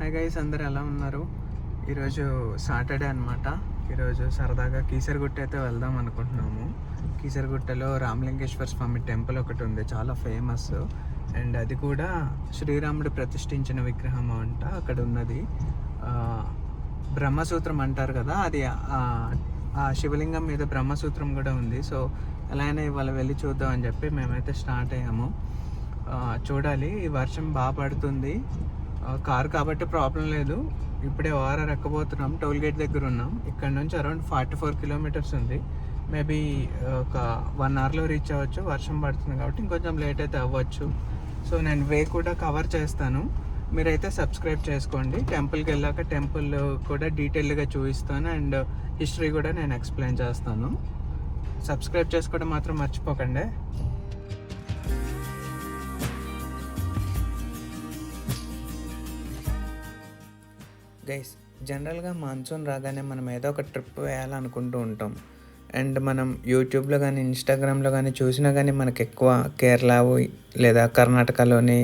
Hi guys, అందరు ఎలా ఉన్నారు? ఈరోజు సాటర్డే అనమాట. ఈరోజు సరదాగా కీసరగుట్ట అయితే వెళ్దాం అనుకుంటున్నాము. కీసరగుట్టలో రామలింగేశ్వర స్వామి టెంపుల్ ఒకటి ఉంది, చాలా ఫేమస్. అండ్ అది కూడా శ్రీరాముడు ప్రతిష్ఠించిన విగ్రహం అంట అక్కడ ఉన్నది. బ్రహ్మసూత్రం అంటారు కదా, అది ఆ శివలింగం మీద బ్రహ్మసూత్రం కూడా ఉంది. సో అలానే ఇవాళ వెళ్ళి చూద్దాం అని చెప్పి మేమైతే స్టార్ట్ అయ్యాము. చూడాలి, ఈ వర్షం బాగా పడుతుంది. కార్ కాబట్టి ప్రాబ్లం లేదు. ఇప్పుడే ఓఆర్ఆర్ ఎక్కబోతున్నాం, టోల్ గేట్ దగ్గర ఉన్నాం. ఇక్కడ నుంచి అరౌండ్ 44 కిలోమీటర్స్ ఉంది. మేబీ ఒక 1 అవర్లో రీచ్ అవ్వచ్చు. వర్షం పడుతుంది కాబట్టి ఇంకొంచెం లేట్ అయితే అవ్వచ్చు. సో నేను వే కూడా కవర్ చేస్తాను, మీరైతే సబ్స్క్రైబ్ చేసుకోండి. టెంపుల్కి వెళ్ళాక టెంపుల్ కూడా డీటెయిల్గా చూపిస్తాను అండ్ హిస్టరీ కూడా నేను ఎక్స్ప్లెయిన్ చేస్తాను. సబ్స్క్రైబ్ చేసుకోవడం మాత్రం మర్చిపోకండి. గైస్, జనరల్గా మాన్సూన్ రాగానే మనం ఏదో ఒక ట్రిప్ వేయాలనుకుంటూ ఉంటాం. అండ్ మనం యూట్యూబ్లో కానీ ఇన్స్టాగ్రామ్లో కానీ చూసినా కానీ మనకు ఎక్కువ కేరళ లేదా కర్ణాటకలోని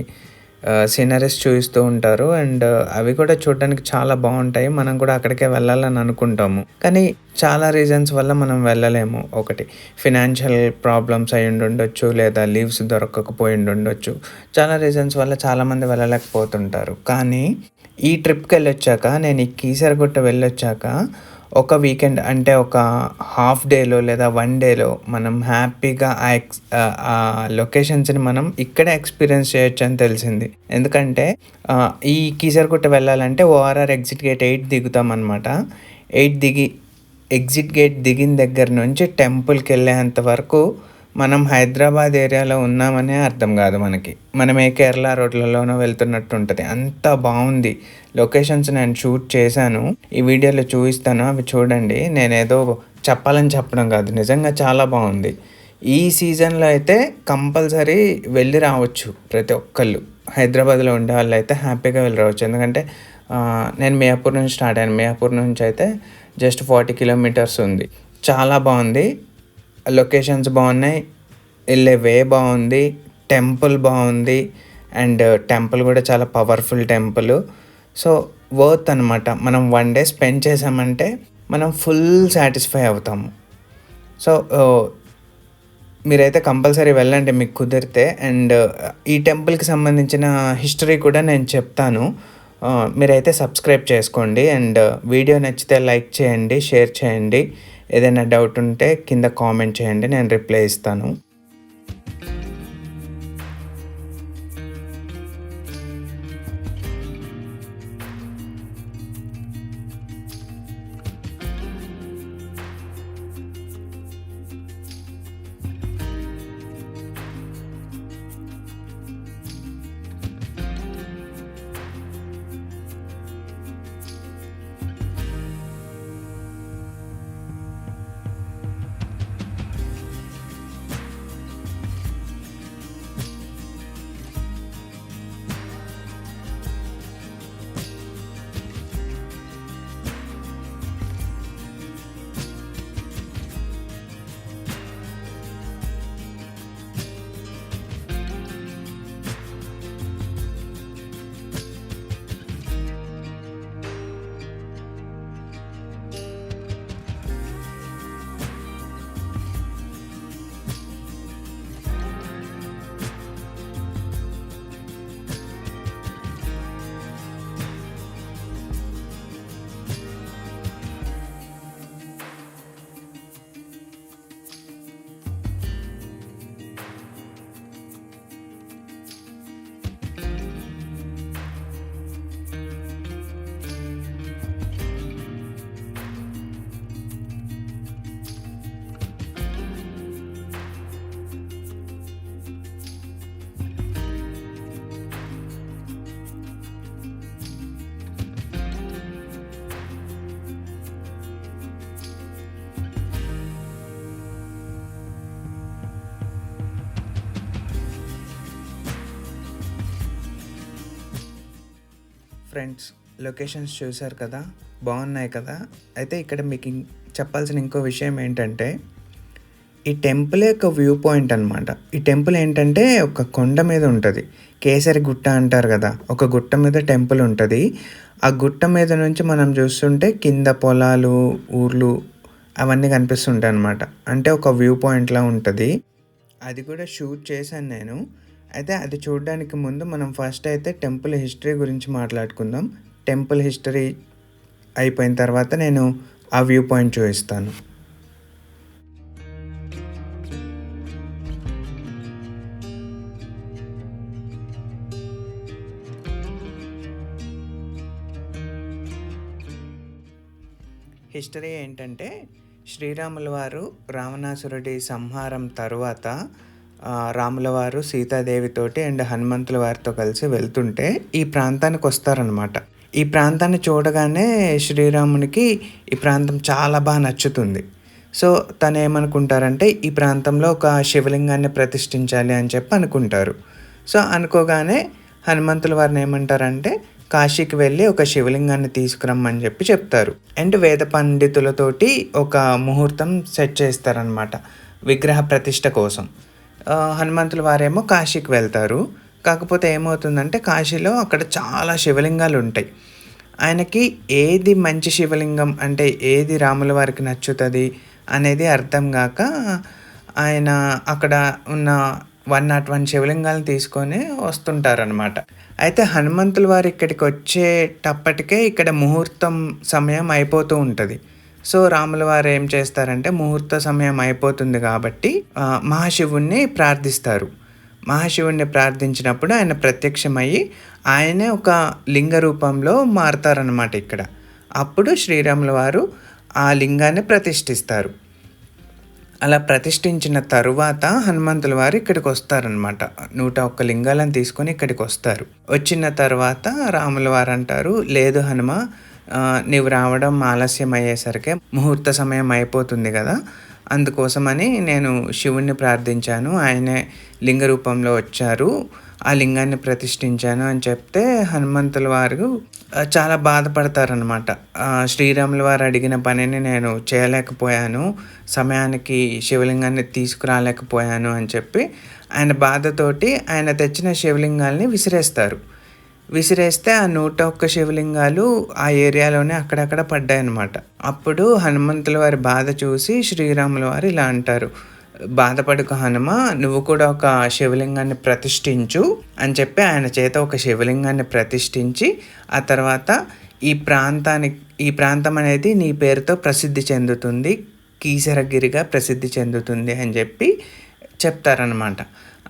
సీనరీస్ చూపిస్తూ ఉంటారు. అండ్ అవి కూడా చూడడానికి చాలా బాగుంటాయి. మనం కూడా అక్కడికే వెళ్ళాలని అనుకుంటాము, కానీ చాలా రీజన్స్ వల్ల మనం వెళ్ళలేము. ఒకటి ఫినాన్షియల్ ప్రాబ్లమ్స్ అయి ఉండొచ్చు, లేదా లీవ్స్ దొరకకపోయి ఉండొచ్చు. చాలా రీజన్స్ వల్ల చాలామంది వెళ్ళలేకపోతుంటారు. కానీ ఈ ట్రిప్కి వెళ్ళొచ్చాక, నేను ఈ కీసరగుట్ట వెళ్ళొచ్చాక ఒక వీకెండ్ అంటే ఒక హాఫ్ డేలో లేదా 1 డేలో మనం హ్యాపీగా ఆ లొకేషన్స్ని మనం ఇక్కడే ఎక్స్పీరియన్స్ చేయొచ్చు అని తెలిసింది. ఎందుకంటే ఈ కీసరగుట్ట వెళ్ళాలంటే ఓఆర్ఆర్ ఎగ్జిట్ గేట్ 8 దిగుతాం అనమాట. 8 దిగి ఎగ్జిట్ గేట్ దిగిన దగ్గర నుంచి టెంపుల్కి వెళ్ళేంత వరకు మనం హైదరాబాద్ ఏరియాలో ఉన్నామనే అర్థం కాదు మనకి. మనం ఏ కేరళ రోడ్లలోనో వెళ్తున్నట్టు ఉంటుంది. అంత బాగుంది. లొకేషన్స్ నేను షూట్ చేశాను, ఈ వీడియోలో చూపిస్తాను, అవి చూడండి. నేనేదో చెప్పాలని చెప్పడం కాదు, నిజంగా చాలా బాగుంది. ఈ సీజన్లో అయితే కంపల్సరీ వెళ్ళి రావచ్చు ప్రతి ఒక్కళ్ళు. హైదరాబాద్లో ఉండే వాళ్ళు అయితే హ్యాపీగా వెళ్ళి రావచ్చు. ఎందుకంటే నేను మియాపూర్ నుంచి స్టార్ట్ అయ్యాను. మియాపూర్ నుంచి అయితే జస్ట్ 40 కిలోమీటర్స్ ఉంది. చాలా బాగుంది, లొకేషన్స్ బాగున్నాయి, వెళ్ళే వే బాగుంది, టెంపుల్ బాగుంది. అండ్ టెంపుల్ కూడా చాలా పవర్ఫుల్ టెంపుల్. సో వర్త్ అనమాట. మనం 1 డే స్పెండ్ చేసామంటే మనం ఫుల్ సాటిస్ఫై అవుతాము. సో మీరైతే కంపల్సరీ వెళ్ళండి మీకు కుదిరితే. అండ్ ఈ టెంపుల్కి సంబంధించిన హిస్టరీ కూడా నేను చెప్తాను, మీరైతే సబ్స్క్రైబ్ చేసుకోండి. అండ్ వీడియో నచ్చితే లైక్ చేయండి, షేర్ చేయండి. ఏదైనా డౌట్ ఉంటే కింద కామెంట్ చేయండి, నేను రిప్లై ఇస్తాను. ఫ్రెండ్స్, లొకేషన్స్ చూశారు కదా, బాగున్నాయి కదా. అయితే ఇక్కడ మీకు చెప్పాల్సిన ఇంకో విషయం ఏంటంటే, ఈ టెంపుల్ యొక్క వ్యూ పాయింట్ అనమాట. ఈ టెంపుల్ ఏంటంటే ఒక కొండ మీద ఉంటది. కేసరి గుట్ట అంటారు గదా! ఒక గుట్ట మీద టెంపుల్ ఉంటది. ఆ గుట్ట మీద నుంచి మనం చూస్తుంటే కింద పొలాలు, ఊర్లు అవన్నీ కనిపిస్తుంటాయనమాట. అంటే ఒక వ్యూ పాయింట్‌లా ఉంటది. అది కూడా షూట్ చేశాను నేను. అయితే అది చూడడానికి ముందు మనం ఫస్ట్ అయితే టెంపుల్ హిస్టరీ గురించి మాట్లాడుకుందాం. టెంపుల్ హిస్టరీ అయిపోయిన తర్వాత నేను ఆ వ్యూ పాయింట్ చూపిస్తాను. హిస్టరీ ఏంటంటే శ్రీరాముల వారు రావణాసురుడి సంహారం తరువాత రాముల వారు సీతాదేవితోటి అండ్ హనుమంతుల వారితో కలిసి వెళ్తుంటే ఈ ప్రాంతానికి వస్తారనమాట. ఈ ప్రాంతాన్ని చూడగానే శ్రీరామునికి ఈ ప్రాంతం చాలా బాగా నచ్చుతుంది. సో తను ఏమనుకుంటారంటే ఈ ప్రాంతంలో ఒక శివలింగాన్ని ప్రతిష్ఠించాలి అని చెప్పి అనుకుంటారు. సో అనుకోగానే హనుమంతుల వారిని ఏమంటారంటే కాశీకి వెళ్ళి ఒక శివలింగాన్ని తీసుకురమ్మని చెప్పి చెప్తారు. అండ్ వేద పండితులతోటి ఒక ముహూర్తం సెట్ చేస్తారనమాట విగ్రహ ప్రతిష్ఠ కోసం. హనుమంతుల వారేమో కాశీకి వెళ్తారు. కాకపోతే ఏమవుతుందంటే కాశీలో అక్కడ చాలా శివలింగాలు ఉంటాయి. ఆయనకి ఏది మంచి శివలింగం అంటే ఏది రాముల వారికి నచ్చుతుంది అనేది అర్థం కాక ఆయన అక్కడ ఉన్న 101 శివలింగాలను తీసుకొని వస్తుంటారనమాట. అయితే హనుమంతుల వారు ఇక్కడికి వచ్చేటప్పటికే ఇక్కడ ముహూర్తం సమయం అయిపోతూ ఉంటుంది. సో రాముల వారు ఏం చేస్తారంటే ముహూర్త సమయం అయిపోతుంది కాబట్టి మహాశివుణ్ణి ప్రార్థిస్తారు. మహాశివుణ్ణి ప్రార్థించినప్పుడు ఆయన ప్రత్యక్షమయ్యి ఆయనే ఒక లింగ రూపంలో మారతారనమాట ఇక్కడ. అప్పుడు శ్రీరాముల వారు ఆ లింగాన్ని ప్రతిష్ఠిస్తారు. అలా ప్రతిష్ఠించిన తరువాత హనుమంతుల వారు ఇక్కడికి వస్తారనమాట. 101 లింగాలను తీసుకొని ఇక్కడికి వస్తారు. వచ్చిన తర్వాత రాముల వారు అంటారు, లేదు హనుమ, నీవు రావడం ఆలస్యం అయ్యేసరికి ముహూర్త సమయం అయిపోతుంది కదా, అందుకోసమని నేను శివుణ్ణి ప్రార్థించాను, ఆయనే లింగ రూపంలో వచ్చారు, ఆ లింగాన్ని ప్రతిష్ఠించాను అని చెప్తే హనుమంతుల వారు చాలా బాధపడతారనమాట. శ్రీరాముల వారు అడిగిన పనిని నేను చేయలేకపోయాను, సమయానికి శివలింగాన్ని తీసుకురాలేకపోయాను అని చెప్పి ఆయన బాధతోటి ఆయన తెచ్చిన శివలింగాల్ని విసిరేస్తే ఆ 101 శివలింగాలు ఆ ఏరియాలోనే అక్కడక్కడ పడ్డాయన్నమాట. అప్పుడు హనుమంతుల వారి బాధ చూసి శ్రీరాముల వారు ఇలా అంటారు, బాధపడకు హనుమ, నువ్వు కూడా ఒక శివలింగాన్ని ప్రతిష్ఠించు అని చెప్పి ఆయన చేత ఒక శివలింగాన్ని ప్రతిష్ఠించి ఆ తర్వాత ఈ ప్రాంతం అనేది నీ పేరుతో ప్రసిద్ధి చెందుతుంది, కీసరగిరిగా ప్రసిద్ధి చెందుతుంది అని చెప్పి చెప్తారనమాట.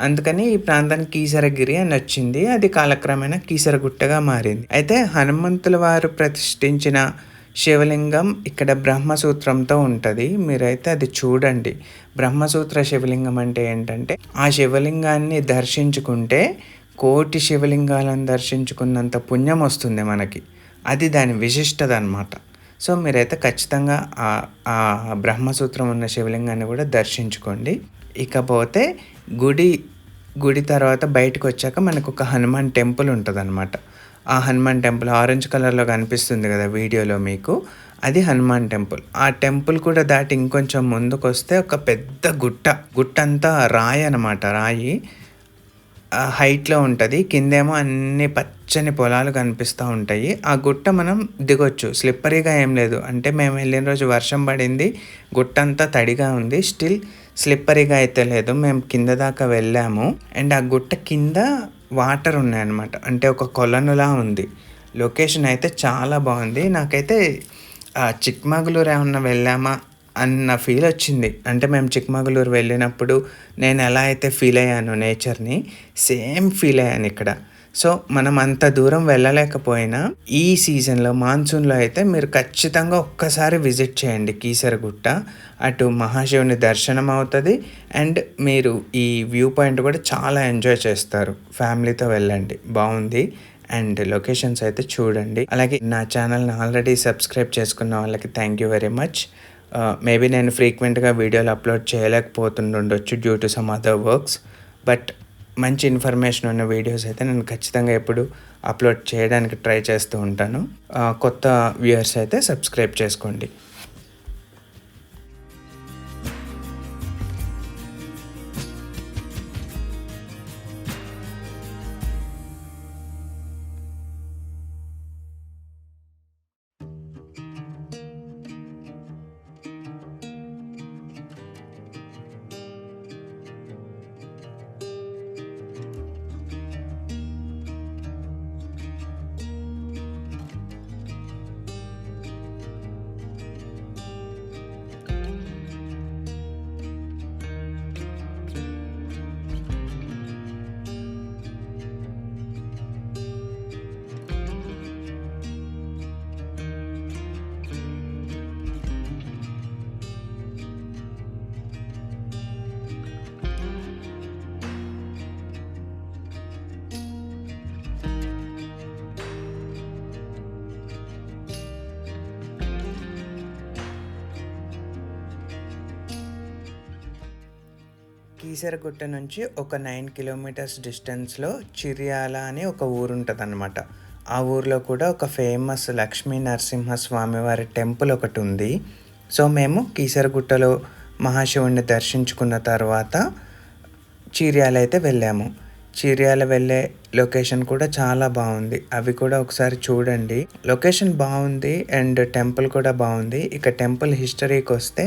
అందుకని ఈ ప్రాంతానికి కీసరగిరి అని వచ్చింది. అది కాలక్రమేణా కీసరగుట్టగా మారింది. అయితే హనుమంతుల వారు ప్రతిష్ఠించిన శివలింగం ఇక్కడ బ్రహ్మసూత్రంతో ఉంటుంది. మీరైతే అది చూడండి. బ్రహ్మసూత్ర శివలింగం అంటే ఏంటంటే ఆ శివలింగాన్ని దర్శించుకుంటే 1,000,000 శివలింగాలను దర్శించుకున్నంత పుణ్యం వస్తుంది మనకి. అది దాని విశిష్టత అనమాట. సో మీరైతే ఖచ్చితంగా ఆ బ్రహ్మసూత్రం ఉన్న శివలింగాన్ని కూడా దర్శించుకోండి. ఇకపోతే గుడి తర్వాత బయటకు వచ్చాక మనకు ఒక హనుమాన్ టెంపుల్ ఉంటుందన్నమాట. ఆ హనుమాన్ టెంపుల్ ఆరెంజ్ కలర్లో కనిపిస్తుంది కదా వీడియోలో మీకు, అది హనుమాన్ టెంపుల్. ఆ టెంపుల్ కూడా దాటి ఇంకొంచెం ముందుకు వస్తే ఒక పెద్ద గుట్ట అంతా రాయి అనమాట. రాయి హైట్లో ఉంటుంది, కిందేమో అన్ని పచ్చని పొలాలు కనిపిస్తూ ఉంటాయి. ఆ గుట్ట మనం దిగొచ్చు, స్లిప్పరీగా ఏం లేదు. అంటే మేము వెళ్ళిన రోజు వర్షం పడింది, గుట్ట అంతా తడిగా ఉంది, స్టిల్ స్లిప్పరీగా అయితే లేదు. మేము కింద దాకా వెళ్ళాము అండ్ ఆ గుట్ట కింద వాటర్ ఉన్నాయన్నమాట. అంటే ఒక కొలనులా ఉంది. లొకేషన్ అయితే చాలా బాగుంది. నాకైతే చిక్మగళూరు ఏమన్నా వెళ్ళామా అన్న ఫీల్ వచ్చింది. అంటే మేము చిక్మగళూరు వెళ్ళినప్పుడు నేను ఎలా అయితే ఫీల్ అయ్యాను నేచర్ని, సేమ్ ఫీల్ అయ్యాను ఇక్కడ. సో మనం అంత దూరం వెళ్ళలేకపోయినా ఈ సీజన్లో మాన్సూన్లో అయితే మీరు ఖచ్చితంగా ఒక్కసారి విజిట్ చేయండి కీసరగుట్ట. అటు మహాశివుని దర్శనం అవుతుంది అండ్ మీరు ఈ వ్యూ పాయింట్ కూడా చాలా ఎంజాయ్ చేస్తారు. ఫ్యామిలీతో వెళ్ళండి, బాగుంది. అండ్ లొకేషన్స్ అయితే చూడండి. అలాగే నా ఛానల్ని ఆల్రెడీ సబ్స్క్రైబ్ చేసుకున్న వాళ్ళకి thank you very much. Maybe నేను ఫ్రీక్వెంట్గా వీడియోలు అప్లోడ్ చేయలేకపోతుండొచ్చు due to some other works, but మంచి ఇన్ఫర్మేషన్ ఉన్న వీడియోస్ అయితే నేను ఖచ్చితంగా ఎప్పుడు అప్లోడ్ చేయడానికి ట్రై చేస్తూ ఉంటాను. కొత్త వ్యూయర్స్ అయితే సబ్స్క్రైబ్ చేసుకోండి. కీసరగుట్ట నుంచి ఒక 9 కిలోమీటర్స్ డిస్టెన్స్‌లో చిర్యాల అని ఒక ఊరుంటదనమాట. ఆ ఊర్లో కూడా ఒక ఫేమస్ లక్ష్మీ నరసింహస్వామి వారి టెంపుల్ ఒకటుంది. సో, మేము కీసరగుట్టలో మహాశివుడిని దర్శించుకున్న తర్వాత చిర్యాల అయితే వెళ్ళాము. చిర్యాల వెళ్ళే లొకేషన్ కూడా చాలా బాగుంది. అవి కూడా ఒకసారి చూడండి. లొకేషన్ బాగుంది అండ్ టెంపుల్ కూడా బాగుంది. ఇక టెంపుల్ హిస్టరీకొస్తే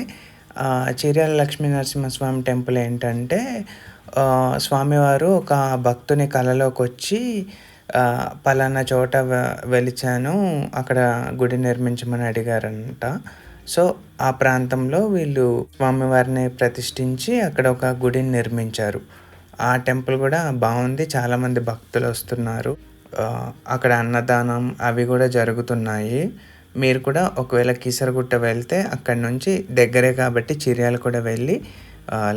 చిర్యాల లక్ష్మీ నరసింహస్వామి టెంపుల్ ఏంటంటే స్వామివారు ఒక భక్తుని కలలోకొచ్చి పలానా చోట వెలిచాను, అక్కడ గుడి నిర్మించమని అడిగారంట. సో, ఆ ప్రాంతంలో వీళ్ళు స్వామివారిని ప్రతిష్ఠించి అక్కడ ఒక గుడిని నిర్మించారు. ఆ టెంపుల్ కూడా బాగుంది. చాలామంది భక్తులొస్తున్నారు. అక్కడ అన్నదానం అవి కూడా జరుగుతున్నాయి. మీరు కూడా ఒకవేళ కీసరగుట్ట వెళ్తే అక్కడి నుంచి దగ్గరే కాబట్టి చిర్యాల కూడా వెళ్ళి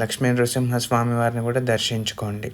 లక్ష్మీ నరసింహస్వామి వారిని కూడా దర్శించుకోండి.